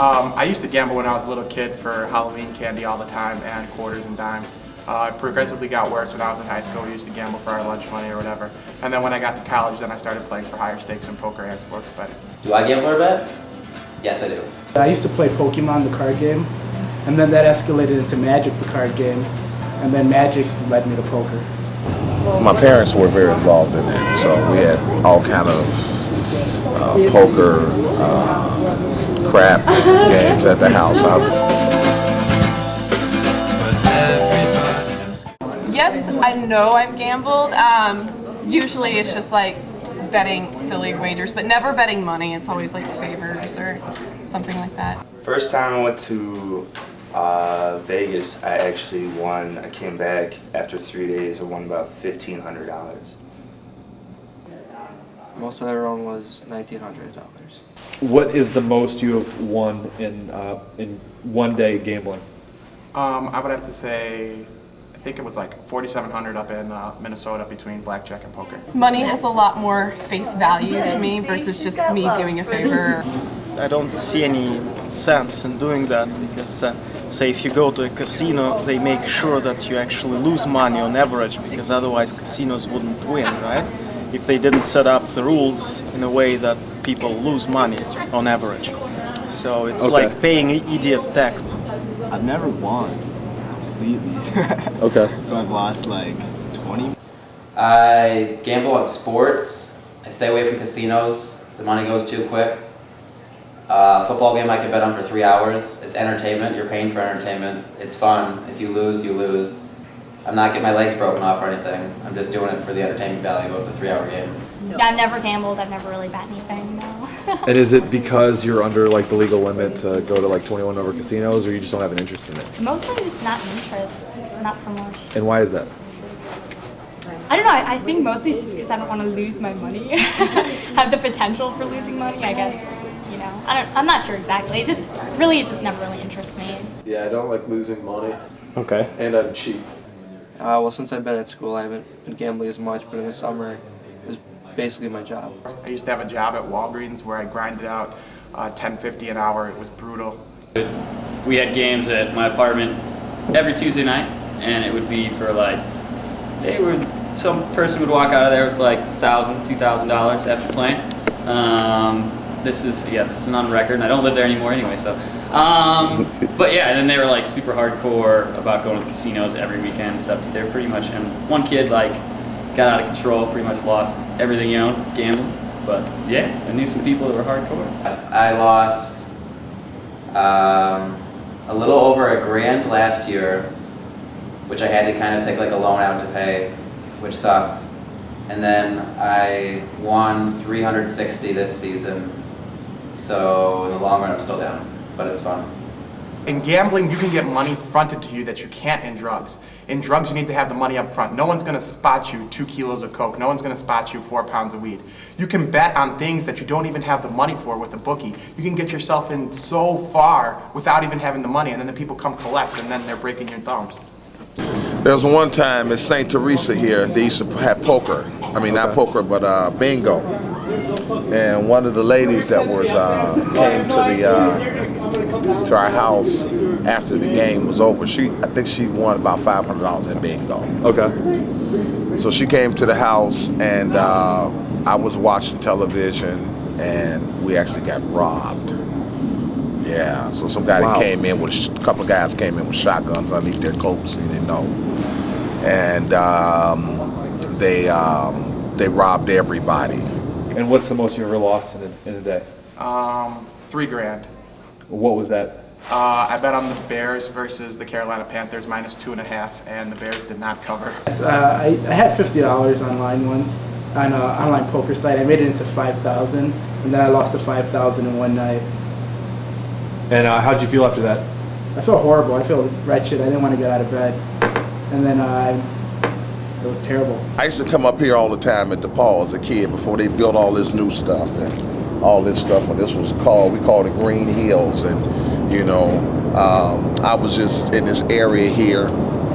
I used to gamble when I was a little kid for Halloween candy all the time and quarters and dimes. It progressively got worse when I was in high school. We used to gamble for our lunch money or whatever. And then when I got to college, then I started playing for higher stakes in poker and sports betting. Do I gamble or bet? Yes, I do. I used to play Pokemon, the card game, and then that escalated into Magic, the card game, and then Magic led me to poker. My parents were very involved in it, so we had all kind of poker, crap games at the house. Yes, I know I've gambled. Usually it's just like betting silly wagers, but never betting money. It's always like favors or something like that. First time I went to Vegas, I actually won. I came back after 3 days. I won about $1,500. Most I ever won was $1,900. What is the most you have won in one day gambling? I would have to say, I think it was like 4,700 up in Minnesota between blackjack and poker. Money has a lot more face value to me versus just me doing a favor. I don't see any sense in doing that because, say, if you go to a casino, they make sure that you actually lose money on average because otherwise casinos wouldn't win, right? If they didn't set up the rules in a way that people lose money on average. So it's like paying idiot tax. I've never won completely. Okay. So I've lost like 20. I gamble on sports. I stay away from casinos. The money goes too quick. Football game I can bet on for 3 hours. It's entertainment. You're paying for entertainment. It's fun. If you lose, you lose. I'm not getting my legs broken off or anything. I'm just doing it for the entertainment value of the 3-hour game. Yeah, I've never gambled. I've never really bet anything, no. And is it because you're under like the legal limit to go to like 21 over casinos, or you just don't have an interest in it? Mostly just not interest, not so much. And why is that? I don't know, I think mostly it's just because I don't want to lose my money. Have the potential for losing money, I guess. You know, I'm not sure exactly. It just never really interests me. Yeah, I don't like losing money. Okay. And I'm cheap. Well, since I've been at school, I haven't been gambling as much, but in the summer, it was basically my job. I used to have a job at Walgreens where I grinded out $10.50 an hour. It was brutal. We had games at my apartment every Tuesday night, and it would be for like, some person would walk out of there with like $1,000, $2,000 after playing. This is on record, and I don't live there anymore anyway, so. But yeah, and then they were like super hardcore about going to the casinos every weekend and stuff too. They were pretty much, and one kid like got out of control, pretty much lost everything he owned gambling. But yeah, I knew some people that were hardcore. I lost a little over $1,000 last year, which I had to kind of take like a loan out to pay, which sucked. And then I won $360 this season. So in the long run, I'm still down, but it's fun. In gambling, you can get money fronted to you that you can't in drugs. In drugs, you need to have the money up front. No one's gonna spot you 2 kilos of coke. No one's gonna spot you 4 pounds of weed. You can bet on things that you don't even have the money for with a bookie. You can get yourself in so far without even having the money, and then the people come collect, and then they're breaking your thumbs. There was one time at St. Teresa here, they used to have poker. I mean, not poker, but bingo. And one of the ladies that was came to our house after the game was over. I think she won about $500 at bingo. Okay. So she came to the house, and I was watching television, and we actually got robbed. Yeah, so some guy that came in with a couple of guys came in with shotguns underneath their coats, and didn't know. And they robbed everybody. And what's the most you ever lost in a day? $3,000. What was that? I bet on the Bears versus the Carolina Panthers -2.5, and the Bears did not cover. I had $50 online once on an online poker site. I made it into $5,000, and then I lost the $5,000 in one night. And how'd you feel after that? I felt horrible. I felt wretched. I didn't want to get out of bed. And then it was terrible. I used to come up here all the time at DePaul as a kid before they built all this new stuff and all this stuff. When this was we called it Green Hills, and I was just in this area here,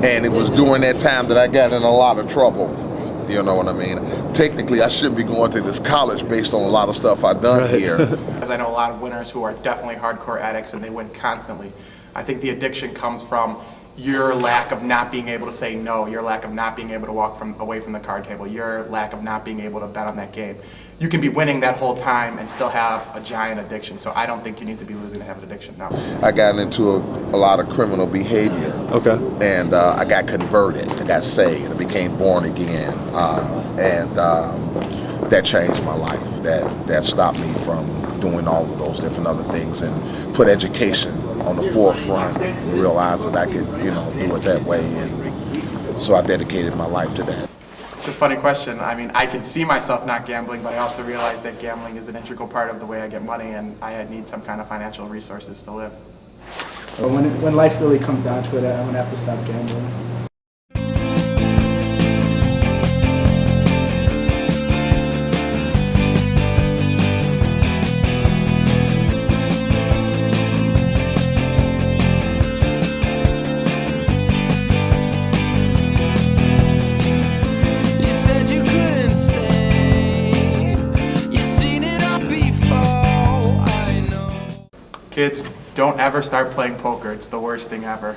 and it was during that time that I got in a lot of trouble. You know what I mean? technically I shouldn't be going to this college based on a lot of stuff I've done here. Because I know a lot of winners who are definitely hardcore addicts and they win constantly. I think the addiction comes from your lack of not being able to say no, your lack of not being able to walk away from the card table, your lack of not being able to bet on that game. You can be winning that whole time and still have a giant addiction. So I don't think you need to be losing to have an addiction, no. I got into a lot of criminal behavior. Okay. And I got converted. I got saved. I became born again. That changed my life. That stopped me from doing all of those different other things and put education on the forefront and realized that I could, do it that way. And so I dedicated my life to that. It's a funny question. I mean, I can see myself not gambling, but I also realize that gambling is an integral part of the way I get money, and I need some kind of financial resources to live. But when life really comes down to it, I'm gonna have to stop gambling. Kids, don't ever start playing poker. It's the worst thing ever.